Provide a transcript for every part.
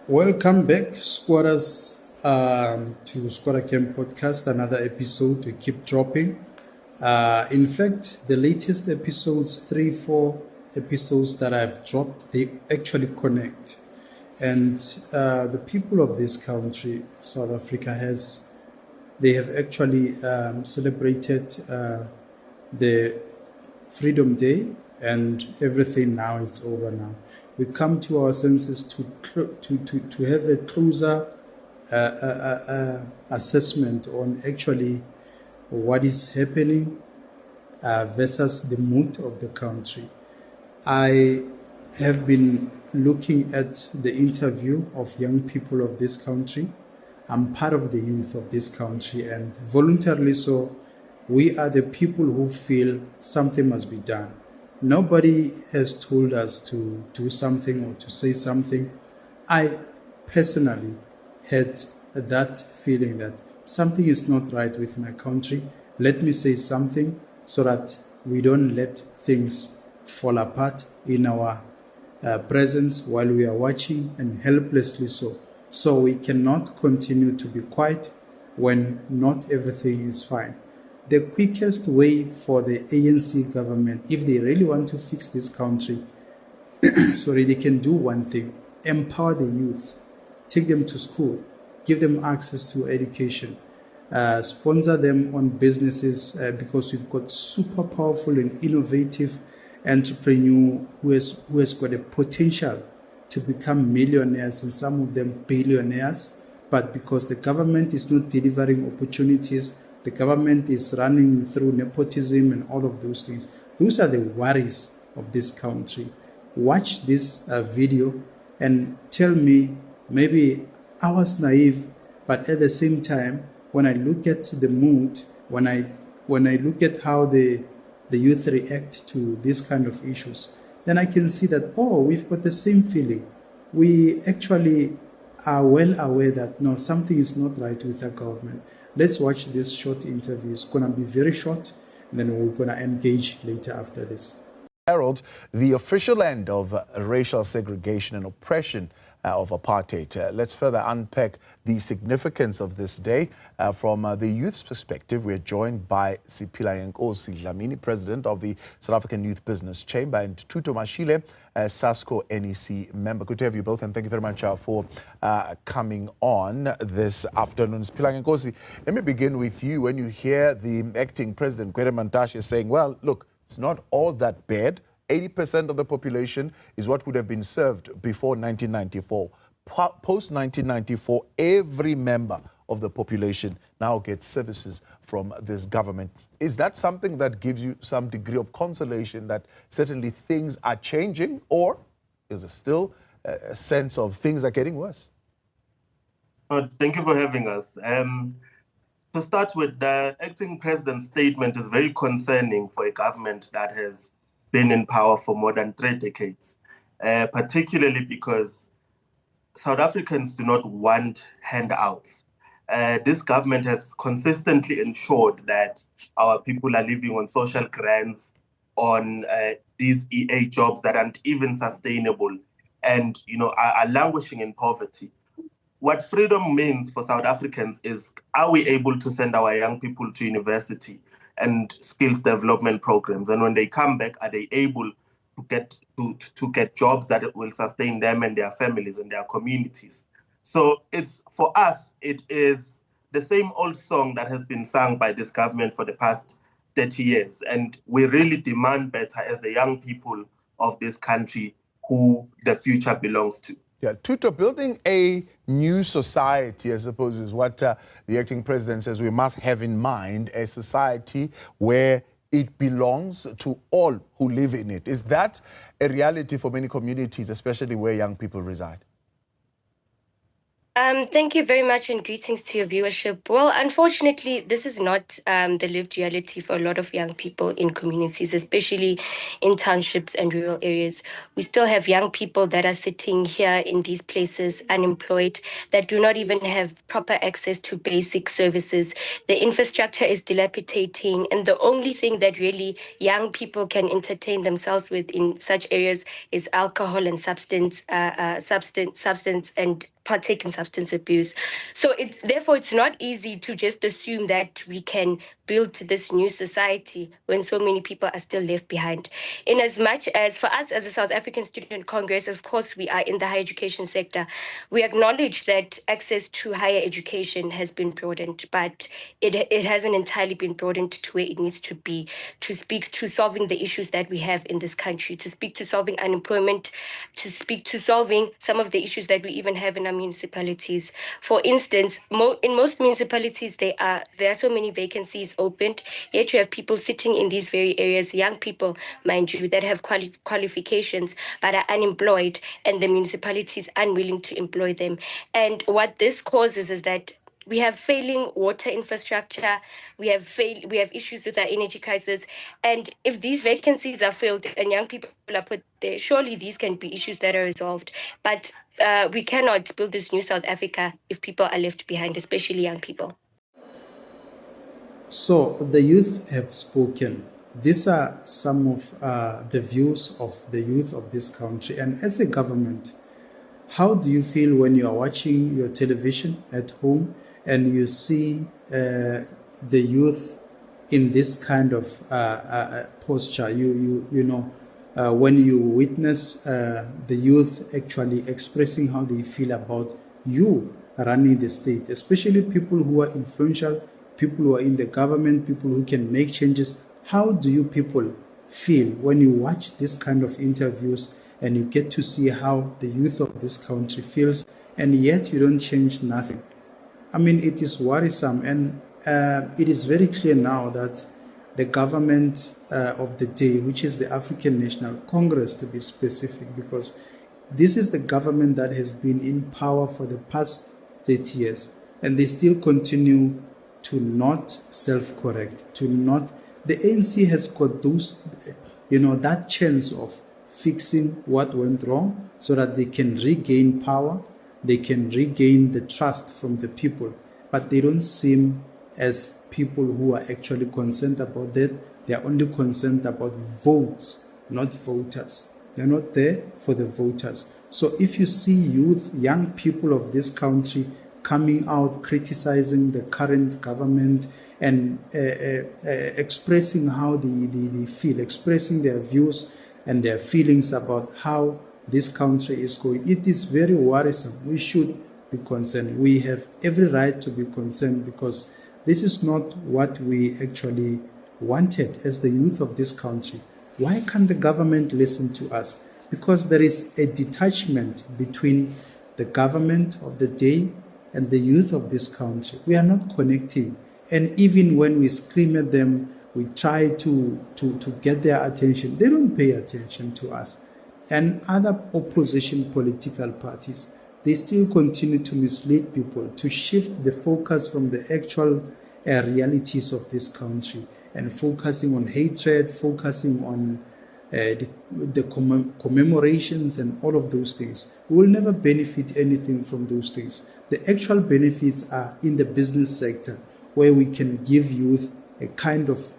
Welcome back, squatters, to Squatter Camp Podcast. Another episode. We keep dropping. In fact, the latest episodes, 3, 4 episodes that I've dropped, they actually connect. And the people of this country, South Africa, they have actually celebrated the Freedom Day, and everything now it's over now. We come to our senses to have a closer assessment on actually what is happening versus the mood of the country. I have been looking at the interview of young people of this country. I'm part of the youth of this country, and voluntarily so, we are the people who feel something must be done. Nobody has told us to do something or to say something. I personally had that feeling that something is not right with my country. Let me say something so that we don't let things fall apart in our presence while we are watching, and helplessly so. So we cannot continue to be quiet when not everything is fine. The quickest way for the ANC government, if they really want to fix this country, sorry, they can do one thing: empower the youth, take them to school, give them access to education, sponsor them on businesses, because we've got super powerful and innovative entrepreneur who has got a potential to become millionaires and some of them billionaires. But because the government is not delivering opportunities, the government is running through nepotism and all of those things. Those are the worries of this country. Watch this video and tell me, maybe I was naive, but at the same time, when I look at the mood, when I look at how the youth react to these kind of issues, then I can see that, oh, we've got the same feeling. We actually are well aware that no, something is not right with our government. Let's watch this short interview. It's going to be very short, and then we're going to engage later after this. Herald the official end of racial segregation and oppression of apartheid. Let's further unpack the significance of this day from the youth's perspective. We're joined by Siphilangenkosi Dlamini, President of the South African Youth Business Chamber, and Tuto Mashile, SASCO NEC member. Good to have you both, and thank you very much for coming on this afternoon. Siphilangenkosi, let me begin with you. When you hear the acting President Gwede Mantashe saying, well, look, it's not all that bad. 80% of the population is what would have been served before 1994. Post 1994, every member of the population now gets services from this government. Is that something that gives you some degree of consolation that certainly things are changing, or is there still a sense of things are getting worse? Thank you for having us. To start with, the acting president's statement is very concerning for a government that has been in power for more than 3 decades, particularly because South Africans do not want handouts. This government has consistently ensured that our people are living on social grants, on these EA jobs that aren't even sustainable, and are languishing in poverty. What freedom means for South Africans is, are we able to send our young people to university and skills development programs? And when they come back, are they able to get jobs that will sustain them and their families and their communities? So for us, it is the same old song that has been sung by this government for the past 30 years. And we really demand better as the young people of this country who the future belongs to. Yeah, Tuto, building a new society, I suppose, is what the acting president says we must have in mind, a society where it belongs to all who live in it. Is that a reality for many communities, especially where young people reside? Thank you very much and greetings to your viewership. Well, unfortunately, this is not the lived reality for a lot of young people in communities, especially in townships and rural areas. We still have young people that are sitting here in these places unemployed, that do not even have proper access to basic services. The infrastructure is dilapidating, and the only thing that really young people can entertain themselves with in such areas is alcohol and substance and partake in substance abuse. So it's not easy to just assume that we can build this new society when so many people are still left behind. In as much as for us as a South African Student Congress, of course we are in the higher education sector, we acknowledge that access to higher education has been broadened, but it hasn't entirely been broadened to where it needs to be to speak to solving the issues that we have in this country, to speak to solving unemployment, to speak to solving some of the issues that we even have in our municipalities. For instance, in most municipalities, there are so many vacancies opened, yet you have people sitting in these very areas, young people, mind you, that have qualifications but are unemployed, and the municipalities unwilling to employ them. And what this causes is that we have failing water infrastructure, we have issues with our energy crisis, and if these vacancies are filled and young people are put there, surely these can be issues that are resolved. But we cannot build this new South Africa if people are left behind, especially young people. So the youth have spoken. These are some of the views of the youth of this country. And as a government, how do you feel when you are watching your television at home and you see the youth in this kind of posture? When you witness the youth actually expressing how they feel about you running the state, especially people who are influential, people who are in the government, people who can make changes. How do you people feel when you watch this kind of interviews and you get to see how the youth of this country feels, and yet you don't change nothing? I mean, it is worrisome, and it is very clear now that the government of the day, which is the African National Congress to be specific, because this is the government that has been in power for the past 30 years, and they still continue to not self-correct, the ANC has got those, that chance of fixing what went wrong so that they can regain power, they can regain the trust from the people, but they don't seem as people who are actually concerned about that. They are only concerned about votes, not voters. They're not there for the voters. So if you see youth, young people of this country coming out criticizing the current government and expressing how they feel, expressing their views and their feelings about how this country is going, it is very worrisome. We should be concerned. We have every right to be concerned, because this is not what we actually wanted as the youth of this country. Why can't the government listen to us? Because there is a detachment between the government of the day and the youth of this country. We are not connecting. And even when we scream at them, we try to get their attention, they don't pay attention to us. And other opposition political parties, they still continue to mislead people, to shift the focus from the actual realities of this country, and focusing on hatred, focusing on the commemorations and all of those things. We will never benefit anything from those things. The actual benefits are in the business sector, where we can give youth a kind of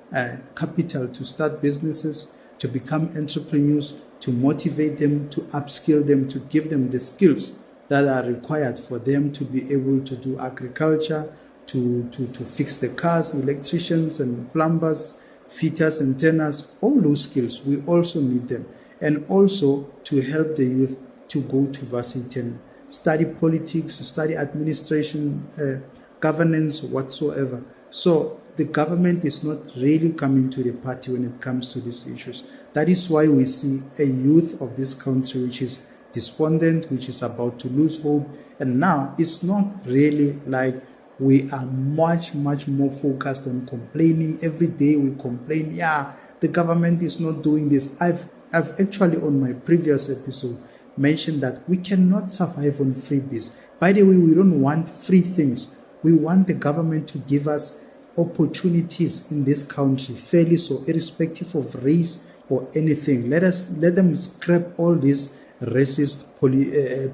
capital to start businesses, to become entrepreneurs, to motivate them, to upskill them, to give them the skills that are required for them to be able to do agriculture, to fix the cars, electricians and plumbers, fitters and turners, all those skills. We also need them. And also to help the youth to go to varsity and study politics, study administration, governance, whatsoever. So the government is not really coming to the party when it comes to these issues. That is why we see a youth of this country which is despondent, which is about to lose hope. And now it's not really like we are much more focused on complaining. Every day we complain, the government is not doing this. I've actually, on my previous episode, mentioned that we cannot survive on freebies. By the way, we don't want free things. We want the government to give us opportunities in this country, fairly so, irrespective of race or anything. Let them scrap all these racist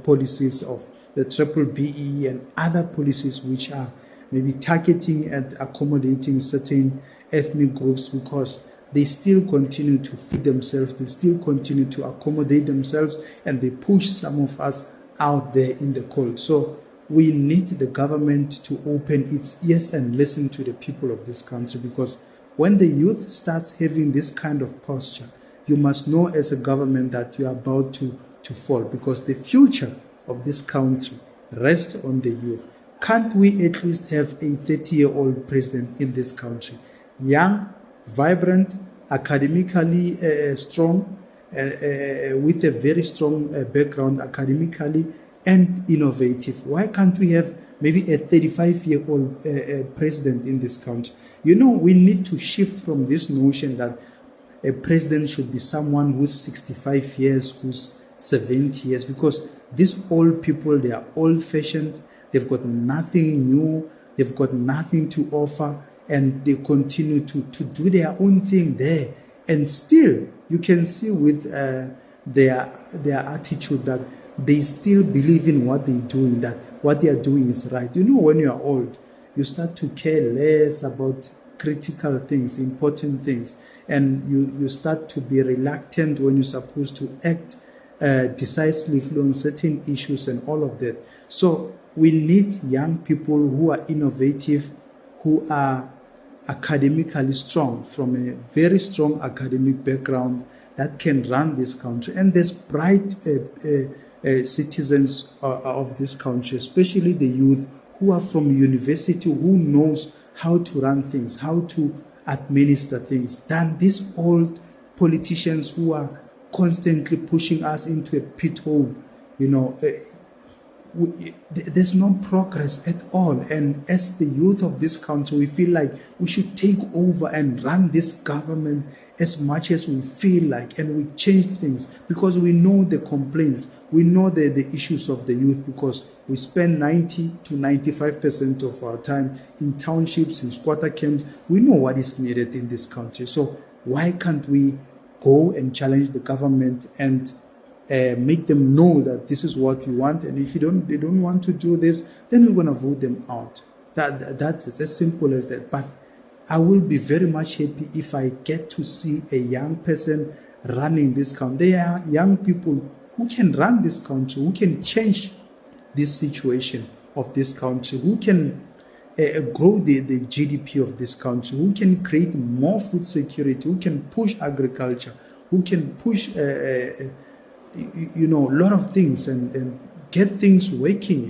policies of the triple BE and other policies which are maybe targeting and accommodating certain ethnic groups, because they still continue to feed themselves, they still continue to accommodate themselves, and they push some of us out there in the cold. So we need the government to open its ears and listen to the people of this country, because when the youth starts having this kind of posture, you must know as a government that you are about to fall, because the future of this country rests on the youth. Can't we at least have a 30-year-old president in this country? Young, vibrant, academically strong, with a very strong background academically, and innovative. Why can't we have maybe a 35-year-old president in this country? You know, we need to shift from this notion that a president should be someone who's 65 years, who's 70 years, because these old people, they are old-fashioned, they've got nothing new, they've got nothing to offer, and they continue to do their own thing there. And still, you can see with their attitude that they still believe in what they're doing, that what they are doing is right. You know, when you are old, you start to care less about critical things, important things, and you start to be reluctant when you're supposed to act decisively on certain issues and all of that. So we need young people who are innovative, who are academically strong, from a very strong academic background, that can run this country. And there's bright citizens of this country, especially the youth who are from university, who knows how to run things, how to administer things, than these old politicians who are constantly pushing us into a pit hole. You know, there's no progress at all. And as the youth of this country, we feel like we should take over and run this government as much as we feel like, and we change things, because we know the complaints, we know the issues of the youth, because we spend 90 to 95% of our time in townships, in squatter camps. We know what is needed in this country. So why can't we go and challenge the government and make them know that this is what we want, and if they don't want to do this, then we're going to vote them out. That's it, as simple as that. But I will be very much happy if I get to see a young person running this country. There are young people who can run this country, who can change this situation of this country, who can grow the GDP of this country, who can create more food security, who can push agriculture, who can push a lot of things and get things working,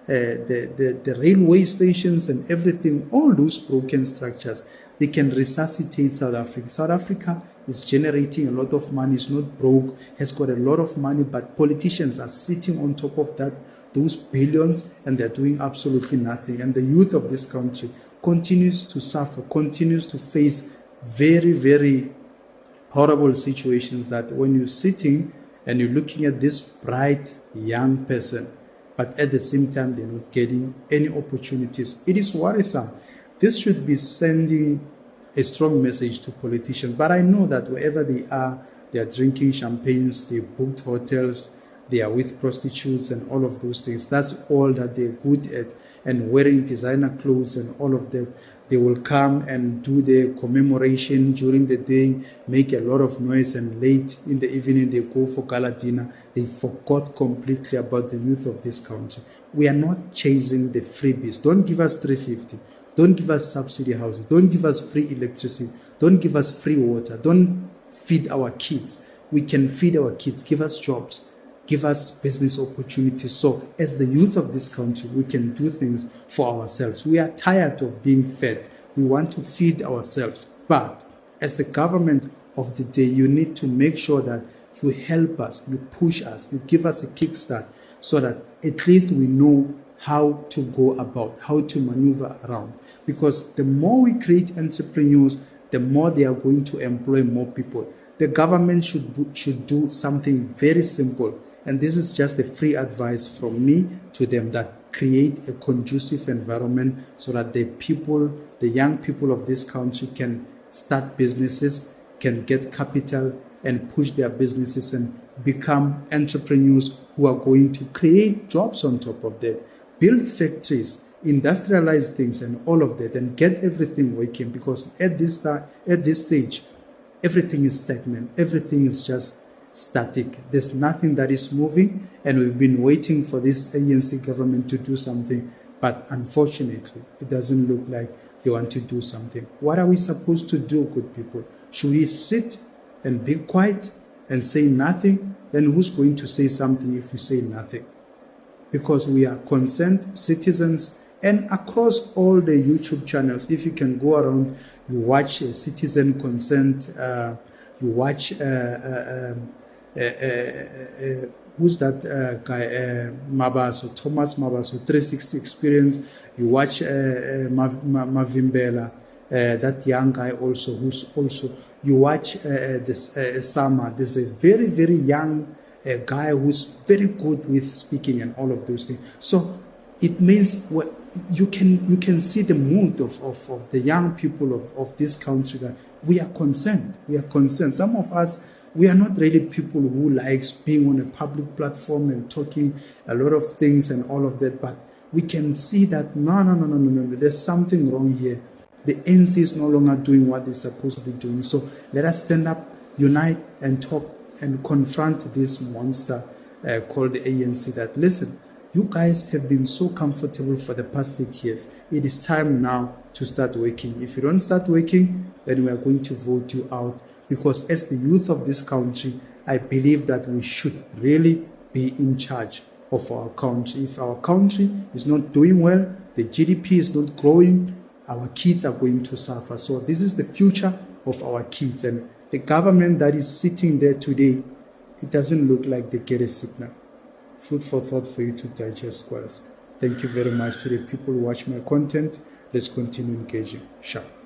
the railway stations and everything, all those broken structures, they can resuscitate South Africa. South Africa is generating a lot of money, it's not broke, has got a lot of money, but politicians are sitting on top of those billions, and they're doing absolutely nothing. And the youth of this country continues to suffer, continues to face very, very horrible situations, that when you're sitting and you're looking at this bright young person, but at the same time they're not getting any opportunities, it is worrisome. This should be sending a strong message to politicians. But I know that wherever they are drinking champagnes, they booked hotels, they are with prostitutes and all of those things. That's all that they're good at, and wearing designer clothes and all of that. They will come and do the commemoration during the day, make a lot of noise, and late in the evening they go for gala dinner. They forgot completely about the youth of this country. We are not chasing the freebies. Don't give us 350. Don't give us subsidy housing. Don't give us free electricity. Don't give us free water. Don't feed our kids. We can feed our kids. Give us jobs. Give us business opportunities. So as the youth of this country, we can do things for ourselves. We are tired of being fed. We want to feed ourselves. But as the government of the day, you need to make sure that you help us, you push us, you give us a kickstart, so that at least we know how to go about, how to maneuver around. Because the more we create entrepreneurs, the more they are going to employ more people. The government should do something very simple, and this is just a free advice from me to them, that create a conducive environment so that the young people of this country can start businesses, can get capital and push their businesses and become entrepreneurs who are going to create jobs on top of that, build factories, industrialize things and all of that, and get everything working. Because at this stage, everything is stagnant. Everything is just static. There's nothing that is moving, and we've been waiting for this ANC government to do something, but unfortunately, it doesn't look like they want to do something. What are we supposed to do, good people? Should we sit and be quiet and say nothing? Then who's going to say something if we say nothing? Because we are concerned citizens, and across all the YouTube channels, if you can go around, you watch Citizen Consent, you watch, who's that guy, Mabaso, Thomas Mabaso, 360 Experience, you watch Mavimbela, that young guy also, who's also, you watch this Sama, there's a very, very young guy who's very good with speaking and all of those things. So it means you can see the mood of the young people of this country, that we are concerned. We are concerned. Some of us, we are not really people who likes being on a public platform and talking a lot of things and all of that, but we can see that no, there's something wrong here. The ANC is no longer doing what they're supposed to be doing. So let us stand up, unite, and talk and confront this monster called the ANC, that, listen, you guys have been so comfortable for the past 8 years. It is time now to start working. If you don't start working, then we are going to vote you out. Because as the youth of this country, I believe that we should really be in charge of our country. If our country is not doing well, the GDP is not growing, our kids are going to suffer. So this is the future of our kids. And the government that is sitting there today, it doesn't look like they get a signal. Food for thought for you to digest, squares. Thank you very much to the people who watch my content. Let's continue engaging. Ciao.